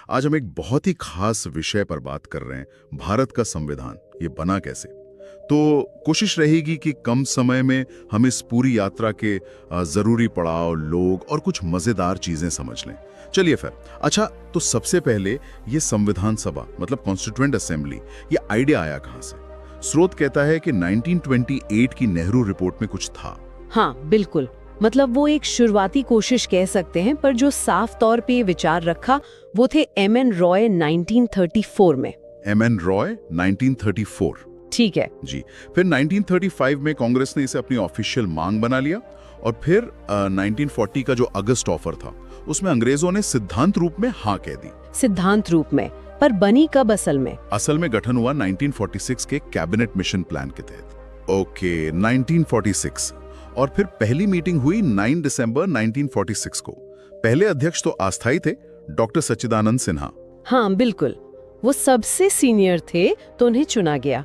आज हम एक बहुत ही खास विषय पर बात कर रहे हैं, भारत का संविधान, ये बना कैसे। तो कोशिश रहेगी कि कम समय में हम इस पूरी यात्रा के जरूरी पड़ाव, लोग और कुछ मजेदार चीजें समझ लें। चलिए फिर। अच्छा, तो सबसे पहले ये संविधान सभा मतलब कॉन्स्टिट्यूएंट असेंबली, ये आइडिया आया कहां से? स्रोत कहता है कि 1928 की नेहरू रिपोर्ट में कुछ था। हाँ बिल्कुल, मतलब वो एक शुरुआती कोशिश कह सकते हैं, पर जो साफ तौर पे विचार रखा वो थे एम.एन. रॉय 1934 में। एम.एन. रॉय 1934, ठीक है जी। फिर 1935 में कांग्रेस ने इसे अपनी ऑफिशियल मांग बना लिया और फिर 1940 का जो अगस्त ऑफर था उसमें अंग्रेजों ने सिद्धांत रूप में हाँ कह दी। सिद्धांत रूप में, पर बनी कब असल में? असल में गठन हुआ 1946 के कैबिनेट मिशन प्लान के तहत। ओके, 1946। और फिर पहली मीटिंग हुई 9 दिसंबर 1946 को। पहले अध्यक्ष तो अस्थायी थे, डॉक्टर सच्चिदानंद सिन्हा। हाँ बिल्कुल, वो सबसे सीनियर थे तो उन्हें चुना गया।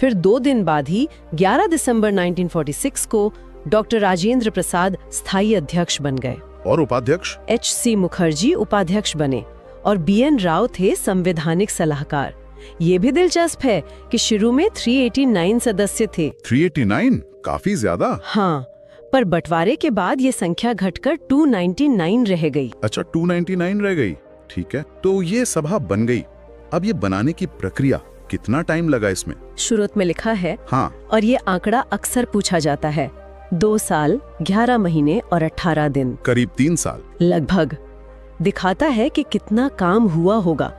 फिर 2 दिन बाद ही 11 दिसंबर 1946 को डॉक्टर राजेंद्र प्रसाद स्थायी अध्यक्ष बन गए और उपाध्यक्ष H.C. मुखर्जी उपाध्यक्ष बने और B.N. राव थे संवैधानिक सलाहकार। ये भी दिलचस्प है कि शुरू में 389 सदस्य थे। 389? काफी ज्यादा। हाँ, पर बंटवारे के बाद ये संख्या घटकर 299 रह गई। अच्छा, 299 रह गई, ठीक है। तो ये सभा बन गई। अब ये बनाने की प्रक्रिया, कितना टाइम लगा इसमें? शुरू में लिखा है, हाँ, और ये आंकड़ा अक्सर पूछा जाता है, 2 साल 11 महीने और 18 दिन, करीब 3 साल लगभग। दिखाता है कि कितना काम हुआ होगा।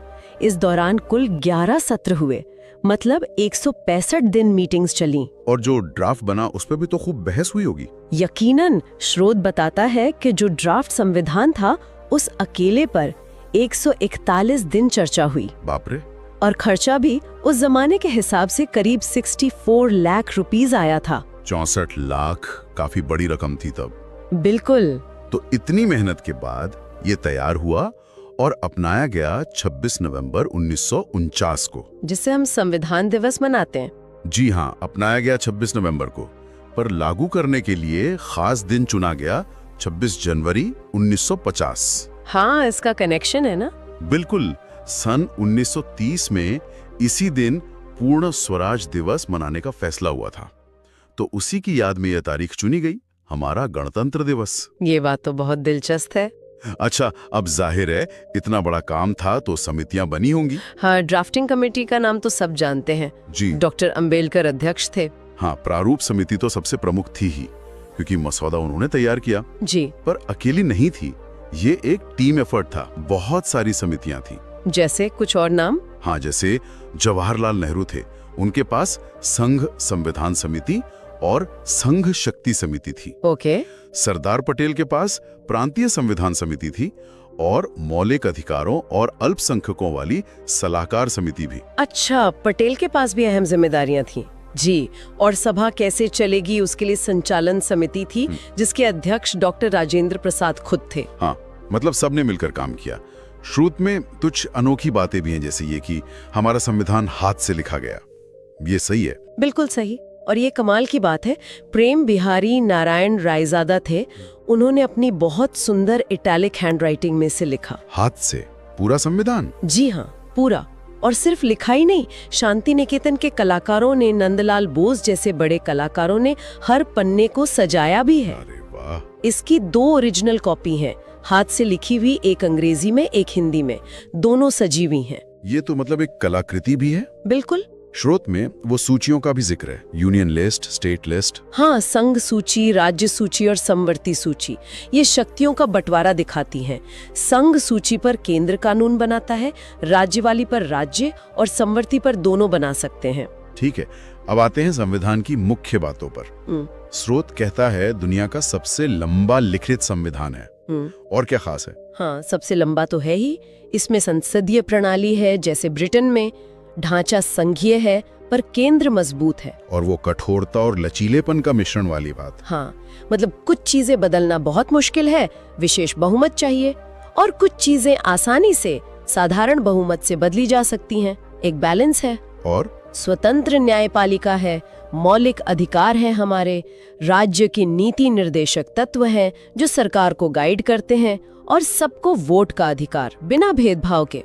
इस दौरान कुल 11 सत्र हुए, मतलब 165 दिन मीटिंग्स चली। और जो ड्राफ्ट बना उस पर भी तो खूब बहस हुई होगी। यकीनन, स्रोत बताता है कि जो ड्राफ्ट संविधान था उस अकेले पर 141 दिन चर्चा हुई। बाप रे। और खर्चा भी उस जमाने के हिसाब से करीब 64 लाख रुपीस आया था। 64 लाख काफी बड़ी रकम थी तब। बिल्कुल। तो इतनी मेहनत के बाद ये तैयार हुआ और अपनाया गया 26 नवंबर 1949 को, जिसे हम संविधान दिवस मनाते हैं। जी हाँ, अपनाया गया 26 नवंबर को, पर लागू करने के लिए खास दिन चुना गया 26 जनवरी 1950। हाँ, इसका कनेक्शन है ना? बिल्कुल। सन 1930 में इसी दिन पूर्ण स्वराज दिवस मनाने का फैसला हुआ था, तो उसी की याद में यह तारीख चुनी गई, हमारा गणतंत्र दिवस। ये बात तो बहुत दिलचस्प है। अच्छा, अब जाहिर है इतना बड़ा काम था तो समितियां बनी होंगी। हाँ, ड्राफ्टिंग कमेटी का नाम तो सब जानते हैं जी। डॉक्टर अंबेडकर अध्यक्ष थे। हाँ, प्रारूप समिति तो सबसे प्रमुख थी ही, क्योंकि मसौदा उन्होंने तैयार किया। जी। पर अकेली नहीं थी, ये एक टीम एफर्ट था, बहुत सारी समितियां थी। जैसे कुछ और नाम? हाँ, जैसे जवाहरलाल नेहरू थे, उनके पास संघ संविधान समिति और संघ शक्ति समिति थी। ओके। सरदार पटेल के पास प्रांतीय संविधान समिति थी और मौलिक अधिकारों और अल्पसंख्यकों वाली सलाहकार समिति भी। अच्छा, पटेल के पास भी अहम जिम्मेदारियां थी। जी। और सभा कैसे चलेगी उसके लिए संचालन समिति थी, जिसके अध्यक्ष डॉक्टर राजेंद्र प्रसाद खुद थे। हाँ, मतलब सबने मिलकर काम किया। श्रुत में कुछ अनोखी बातें भी हैं, जैसे ये कि हमारा संविधान हाथ से लिखा गया। ये सही है? बिल्कुल सही। और ये कमाल की बात है, प्रेम बिहारी नारायण रायजादा थे, उन्होंने अपनी बहुत सुंदर इटैलिक हैंडराइटिंग में से लिखा। हाथ से पूरा संविधान? जी हाँ, पूरा। और सिर्फ लिखा ही नहीं, शांति निकेतन के कलाकारों ने, नंदलाल बोस जैसे बड़े कलाकारों ने हर पन्ने को सजाया भी है। अरे वाह। इसकी 2 ओरिजिनल कॉपी हैं, हाथ से लिखी हुई, एक अंग्रेजी में एक हिंदी में, दोनों सजी हुई हैं। ये तो मतलब एक कलाकृति भी है। बिल्कुल। स्रोत में वो सूचियों का भी जिक्र है, यूनियन लिस्ट, स्टेट लिस्ट। हाँ, संघ सूची, राज्य सूची और समवर्ती सूची, ये शक्तियों का बंटवारा दिखाती हैं। संघ सूची पर केंद्र कानून बनाता है, राज्य वाली पर राज्य और समवर्ती पर दोनों बना सकते हैं। ठीक है, अब आते हैं संविधान की मुख्य बातों पर। स्रोत कहता है दुनिया का सबसे लंबा लिखित संविधान है। और क्या खास है? हाँ, सबसे लंबा तो है ही। इसमें संसदीय प्रणाली है जैसे ब्रिटेन में, ढांचा संघीय है पर केंद्र मजबूत है। और वो कठोरता और लचीलेपन का मिश्रण वाली बात। हाँ, मतलब कुछ चीजें बदलना बहुत मुश्किल है, विशेष बहुमत चाहिए, और कुछ चीजें आसानी से साधारण बहुमत से बदली जा सकती हैं। एक बैलेंस है। और स्वतंत्र न्यायपालिका है, मौलिक अधिकार हैं हमारे, राज्य की नीति निर्देशक तत्व हैं जो सरकार को गाइड करते हैं, और सबको वोट का अधिकार बिना भेदभाव के।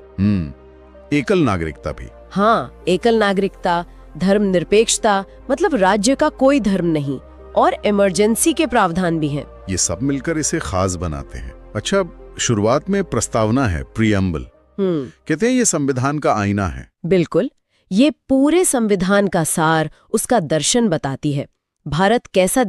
एकल नागरिकता भी। हाँ, एकल नागरिकता, धर्मनिरपेक्षता, मतलब राज्य का कोई धर्म नहीं, और इमरजेंसी के प्रावधान भी हैं। ये सब मिलकर इसे खास बनाते हैं। अच्छा, शुरुआत में प्रस्तावना है, प्रीएम्बल। कहते हैं ये संविधान का आईना है। बिल्कुल, ये पूरे संविधान का सार, उसका दर्शन बताती है। भारत कैसा